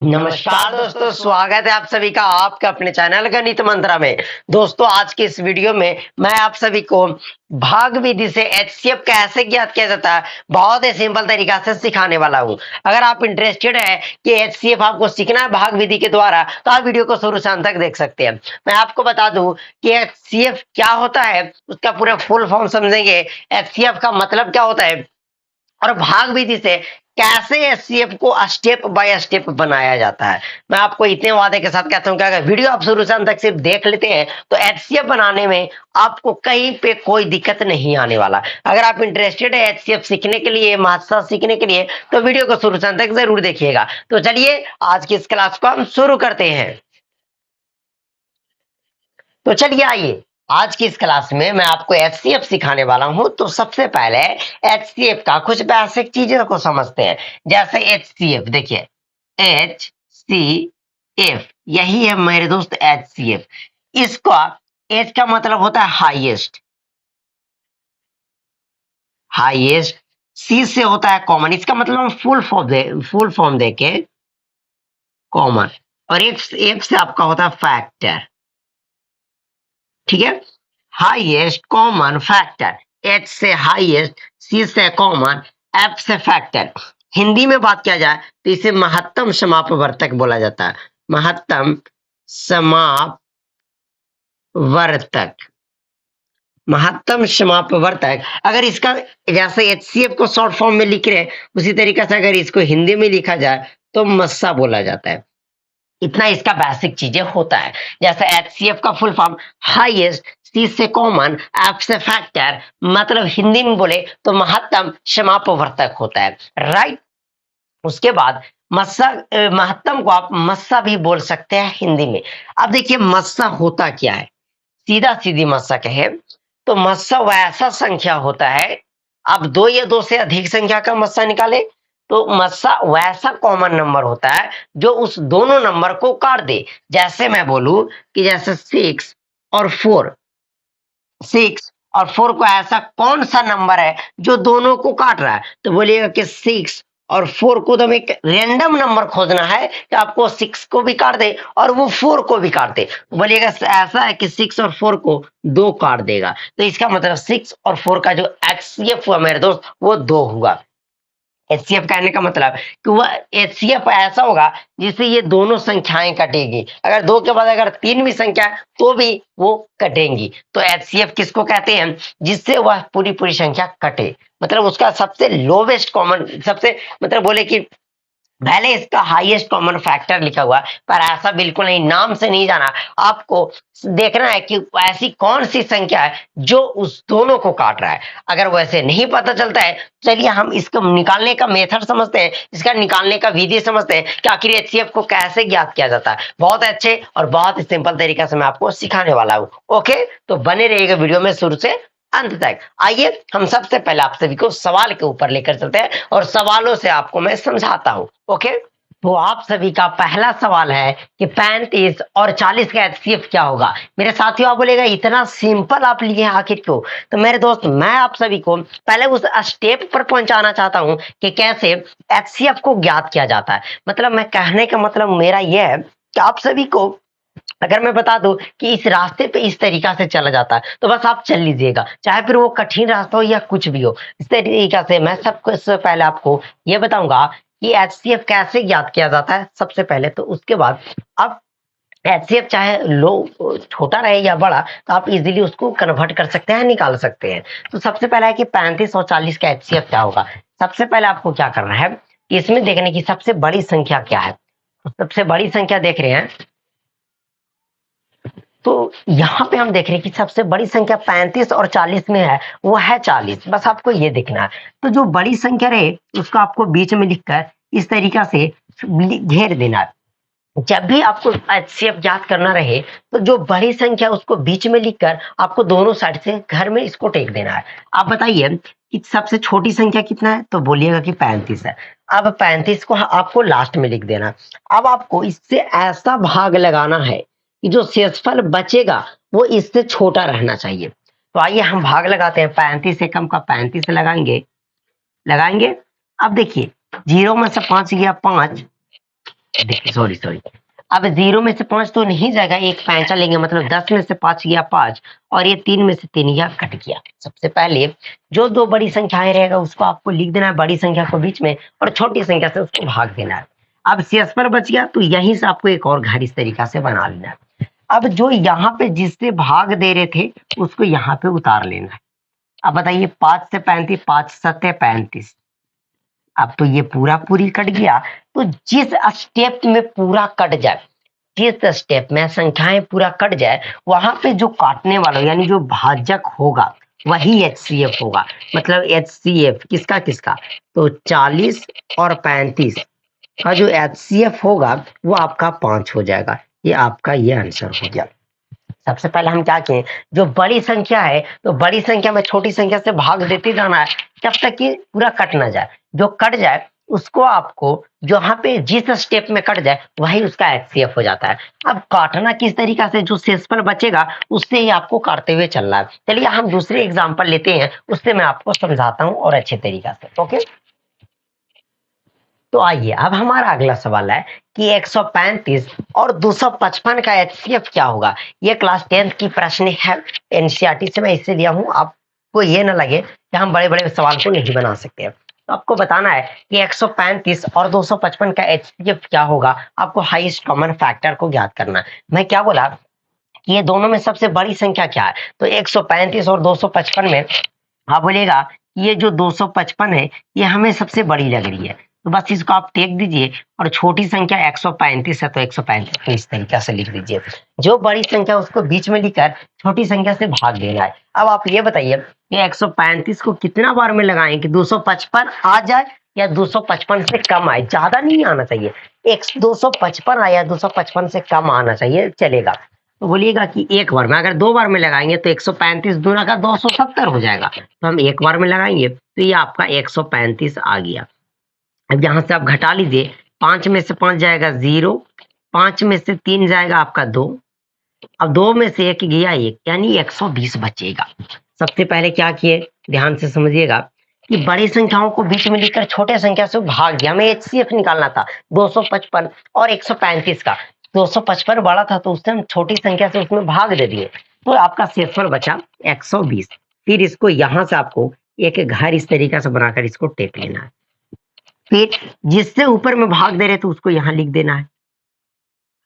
नमस्कार दोस्तों, स्वागत है आप सभी का आपके अपने चैनल गणित मंत्रा में। दोस्तों, आज के इस वीडियो में मैं आप सभी को भाग विधि से एचसीएफ कैसे ज्ञात किया जाता है बहुत ही सिंपल तरीका से सिखाने वाला हूं। अगर आप इंटरेस्टेड है कि एचसीएफ आपको सीखना है भाग विधि के द्वारा, तो आप वीडियो को शुरू से अंत तक देख सकते हैं। मैं आपको बता दूं कि एचसीएफ क्या होता है, उसका पूरा फुल फॉर्म समझेंगे। एचसीएफ का मतलब क्या होता है और भाग विधि से कैसे एचसीएफ को स्टेप बाय स्टेप बनाया जाता है। मैं आपको इतने वादे के साथ कहता हूं कि अगर वीडियो आप शुरू से अंत तक सिर्फ देख लेते हैं तो एचसीएफ बनाने में आपको कहीं पे कोई दिक्कत नहीं आने वाला। अगर आप इंटरेस्टेड है एचसीएफ सीखने के लिए, मास्टर सीखने के लिए, तो वीडियो को शुरू से अंत तक जरूर देखिएगा। तो चलिए आज की इस क्लास को हम शुरू करते हैं। तो चलिए आइए, आज की इस क्लास में मैं आपको एचसीएफ सिखाने वाला हूं। तो सबसे पहले एचसीएफ का कुछ बेसिक चीजों को समझते हैं। जैसे एचसीएफ देखिए, एचसीएफ यही है मेरे दोस्त एचसीएफ। इसका एच का मतलब होता है हाईएस्ट, हाईएस्ट। सी से होता है कॉमन, इसका मतलब हम फुल फॉर्म देके कॉमन। और एफ से आपका होता है फैक्टर, ठीक है। हाईएस्ट कॉमन फैक्टर, एच से हाईएस्ट, सी से कॉमन, एफ से फैक्टर। हिंदी में बात किया जाए तो इसे महत्तम समापवर्तक बोला जाता है। महत्तम समापवर्तक, महत्तम समापवर्तक। अगर इसका जैसे एचसीएफ को शॉर्ट फॉर्म में लिख रहे हैं, उसी तरीके से अगर इसको हिंदी में लिखा जाए तो मस्सा बोला जाता है। इतना इसका बेसिक चीजें होता है। जैसे एचसीएफ का फुल फॉर्म हाईएस्ट, सी से कॉमन, एफ से फैक्टर, मतलब हिंदी में बोले तो महत्तम समापवर्तक होता है, राइट। उसके बाद मस्सा, महत्तम को आप मस्सा भी बोल सकते हैं हिंदी में। अब देखिए मस्सा होता क्या है, सीधा सीधी मस्सा कहे तो मस्सा वैसा संख्या होता है। अब दो या दो से अधिक संख्या का मस्सा निकाले तो मस्सा वैसा कॉमन नंबर होता है जो उस दोनों नंबर को काट दे। जैसे मैं बोलूं कि जैसे 6 और 4 को ऐसा कौन सा नंबर है जो दोनों को काट रहा है, तो बोलिएगा कि 6 और 4 को तो एक रैंडम नंबर खोजना है कि आपको 6 को भी काट दे और वो 4 को भी काट दे। बोलिएगा ऐसा है कि 6 और 4 को 2 काट देगा, तो इसका मतलब 6 और 4 का जो एचसीएफ हुआ मेरे दोस्त वो 2 हुआ। एचसीएफ कहने का मतलब कि वह एचसीएफ ऐसा होगा जिससे ये दोनों संख्याएं कटेगी। अगर 2 के बाद अगर 3 भी संख्या है तो भी वो कटेंगी। तो एचसीएफ किसको कहते हैं, जिससे वह पूरी पूरी संख्या कटे, मतलब उसका सबसे लोवेस्ट कॉमन, सबसे मतलब बोले कि पहले इसका हाईएस्ट कॉमन फैक्टर लिखा हुआ, पर ऐसा बिल्कुल नहीं, नाम से नहीं जाना। आपको देखना है कि ऐसी कौन सी संख्या है जो उस दोनों को काट रहा है। अगर वैसे नहीं पता चलता है, चलिए हम इसको निकालने का मेथड समझते हैं, इसका निकालने का विधि समझते हैं कि आखिर एचसीएफ को कैसे ज्ञात किया जाता है। बहुत अच्छे और बहुत ही सिंपल तरीके से मैं आपको सिखाने वाला हूँ। ओके, तो बने रहिएगा वीडियो में शुरू से अंत तक। आइए हम सबसे पहले आप सभी को सवाल के ऊपर लेकर चलते हैं और सवालों से आपको मैं समझाता हूं। ओके, तो आप सभी का पहला सवाल है कि 35 और 40 का एचसीएफ क्या होगा। मेरे साथियों, आप बोलेगा इतना सिंपल आप लिए आखिर क्यों। तो मेरे दोस्त, मैं आप सभी को पहले उस स्टेप पर पहुंचाना चाहता हूं कि कैसे एचसीएफ को ज्ञात किया जाता है। मतलब मैं कहने का मतलब मेरा यह है कि आप सभी को अगर मैं बता दूं कि इस रास्ते पे इस तरीका से चला जाता है तो बस आप चल लीजिएगा, चाहे फिर वो कठिन रास्ता हो या कुछ भी हो। इस तरीका से मैं सबसे पहले आपको ये बताऊंगा कि एचसीएफ कैसे ज्ञात किया जाता है सबसे पहले। तो उसके बाद आप एचसीएफ चाहे लो छोटा रहे या बड़ा, तो आप इजीली उसको कन्वर्ट कर सकते हैं, निकाल सकते हैं। तो सबसे पहला है कि 35 और 40 का एचसीएफ क्या होगा। सबसे पहले आपको क्या करना है, इसमें देखने की सबसे बड़ी संख्या क्या है। तो सबसे बड़ी संख्या देख रहे हैं, तो यहाँ पे हम देख रहे हैं कि सबसे बड़ी संख्या 35 और 40 में है, वो है 40। बस आपको ये देखना है। तो जो बड़ी संख्या रहे उसको आपको बीच में लिखकर इस तरीका से घेर देना है। जब भी आपको एचसीएफ ज्ञात करना रहे तो जो बड़ी संख्या उसको बीच में लिखकर आपको दोनों साइड से घर में इसको टेक देना है। आप बताइए कि सबसे छोटी संख्या कितना है, तो बोलिएगा कि 35 है। अब 35 को आपको लास्ट में लिख देना। अब आपको इससे ऐसा भाग लगाना है कि जो शेषफल बचेगा वो इससे छोटा रहना चाहिए। तो आइए हम भाग लगाते हैं। 35 से कम का 35 लगाएंगे। अब देखिए 0 में से 5 गया 5, सॉरी सॉरी, अब 0 में से 5 तो नहीं जाएगा, एक पैंचा लेंगे मतलब 10 में से 5 गया 5, और ये 3 में से 3 गया कट गया। सबसे पहले जो दो बड़ी संख्याएं रहेगा उसको आपको लिख देना है बड़ी संख्या को बीच में, और छोटी संख्या से उसको भाग देना है। अब शेषफल बच गया तो यहीं से आपको एक और घर इस तरीका से बना लेना है। अब जो यहाँ पे जिससे भाग दे रहे थे उसको यहाँ पे उतार लेना है। अब बताइए 5 से 35, 5 सत्ते 35, अब तो ये पूरा पूरी कट गया। तो जिस स्टेप में पूरा कट जाए, जिस स्टेप में संख्याएं पूरा कट जाए, वहां पे जो काटने वाला यानी जो भाजक होगा वही HCF होगा। मतलब HCF किसका किसका, तो 40 और 35 का जो HCF होगा वो आपका 5 हो जाएगा। ये आपका ये आंसर हो गया। सबसे पहले हम क्या किए, जो बड़ी संख्या है तो बड़ी संख्या में छोटी संख्या से भाग देते जाना है जब तक कि पूरा कट ना जाए। जो कट जाए उसको आपको जहां पे जिस स्टेप में कट जाए वही उसका HCF हो जाता है। अब काटना किस तरीका से, जो शेषफल बचेगा उससे ही आपको काटते हुए चलना है। चलिए हम दूसरे एग्जाम्पल लेते हैं, उससे मैं आपको समझाता हूँ और अच्छे तरीका से। ओके, तो आइए अब हमारा अगला सवाल है कि 135 और 255 का HCF क्या होगा। ये क्लास 10th की प्रश्न है, एनसीईआरटी से मैं इससे लिया हूं, आपको ये ना लगे कि हम बड़े बड़े सवाल को नहीं बना सकते हैं। तो आपको बताना है कि 135 और 255 का HCF क्या होगा। आपको हाईएस्ट कॉमन फैक्टर को ज्ञात करना है। मैं क्या बोला कि ये दोनों में सबसे बड़ी संख्या क्या है, तो 135 और 255 में आप बोलिएगा ये जो 255 है ये हमें सबसे बड़ी लग रही है, तो बस इसको आप टेक दीजिए, और छोटी संख्या 135 है तो 135 को इस तरीके से लिख दीजिए। जो बड़ी संख्या उसको बीच में लिखकर छोटी संख्या से भाग देना है। अब आप ये बताइए कि 135 को कितना बार में लगाएं कि 255 आ जाए या 255 से कम आए। ज्यादा नहीं आना चाहिए, 255 आया 255 से कम आना चाहिए चलेगा। तो बोलिएगा कि एक बार में, अगर दो बार में लगाएंगे तो 135 दूना का 270 हो जाएगा, तो हम एक बार में लगाएंगे तो ये आपका 135 आ गया। अब यहां से आप घटा लीजिए, 5 में से 5 जाएगा 0, 5 में से 3 जाएगा आपका 2, अब 2 में से 1 गया 1, यानी 120 बचेगा। सबसे पहले क्या किए, ध्यान से समझिएगा कि बड़ी संख्याओं को बीच में लिखकर छोटे संख्या से भाग दिया। हमें HCF निकालना था 255 और 135 का। 255 बड़ा था तो उससे हम छोटी संख्या से उसमें भाग दे दिए, तो आपका शेषफल बचा 120। फिर इसको यहां से आपको एक घर इस तरीके से बनाकर इसको टेक लेना है। फिर जिससे ऊपर में भाग दे रहे तो उसको यहाँ लिख देना है।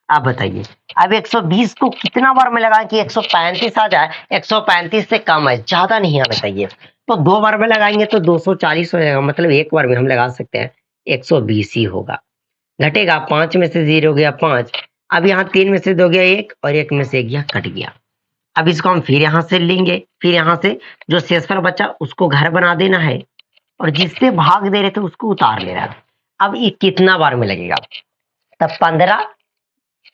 आप बताइए अब 120 को कितना बार में लगाएं कि 135 आ जाए। 135 से कम है, ज्यादा नहीं आना चाहिए, तो दो बार में लगाएंगे तो 240 हो जाएगा। मतलब एक बार में हम लगा सकते हैं 120 ही होगा। घटेगा, 5 में से 0 गया 5, अब यहाँ 3 में से 2 गया 1 और 1 में से 1 गया कट गया। अब इसको हम फिर यहाँ से लेंगे, फिर यहाँ से जो शेषफल बचा उसको घर बना देना है, और जिससे भाग दे रहे थे उसको उतार लेना है। अब ये कितना बार में लगेगा, तब 15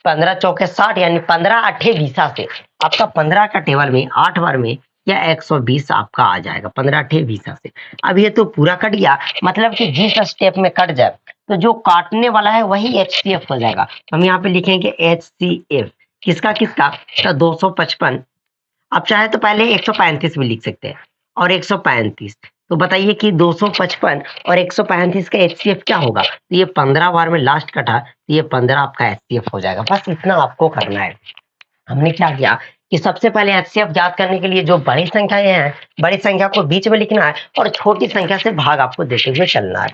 15 चौके 60, यानी 15 8 20 से आपका 15 का टेबल में 8 बार में या 120 आपका आ जाएगा 15 8 20 से। अब ये तो पूरा कट गया, मतलब कि जिस स्टेप में कट जाए तो जो काटने वाला है वही HCF हो जाएगा। हम यहाँ पे लिखेंगे HCF किसका किसका, तो 255। आप चाहे तो पहले 135 भी लिख सकते हैं और 135। तो बताइए कि 255 और 135 का HCF क्या होगा, तो ये 15 बार में लास्ट कटा तो ये 15 आपका HCF हो जाएगा। बस इतना आपको करना है। हमने क्या किया कि सबसे पहले HCF ज्ञात करने के लिए जो बड़ी संख्याएं हैं, बड़ी संख्या को बीच में लिखना है और छोटी संख्या से भाग आपको देते हुए चलना है।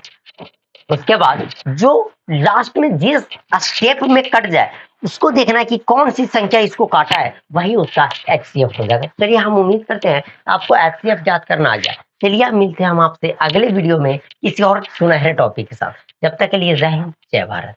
उसके बाद जो लास्ट में जिस स्टेप में कट जाए उसको देखना है कि कौन सी संख्या इसको काटा है, वही उसका HCF हो जाएगा। चलिए हम उम्मीद करते हैं आपको HCF ज्ञात करना आ गया। चलिए मिलते हैं हम आपसे अगले वीडियो में किसी और सुनहरे टॉपिक के साथ। जब तक के लिए जय हिंद जय भारत।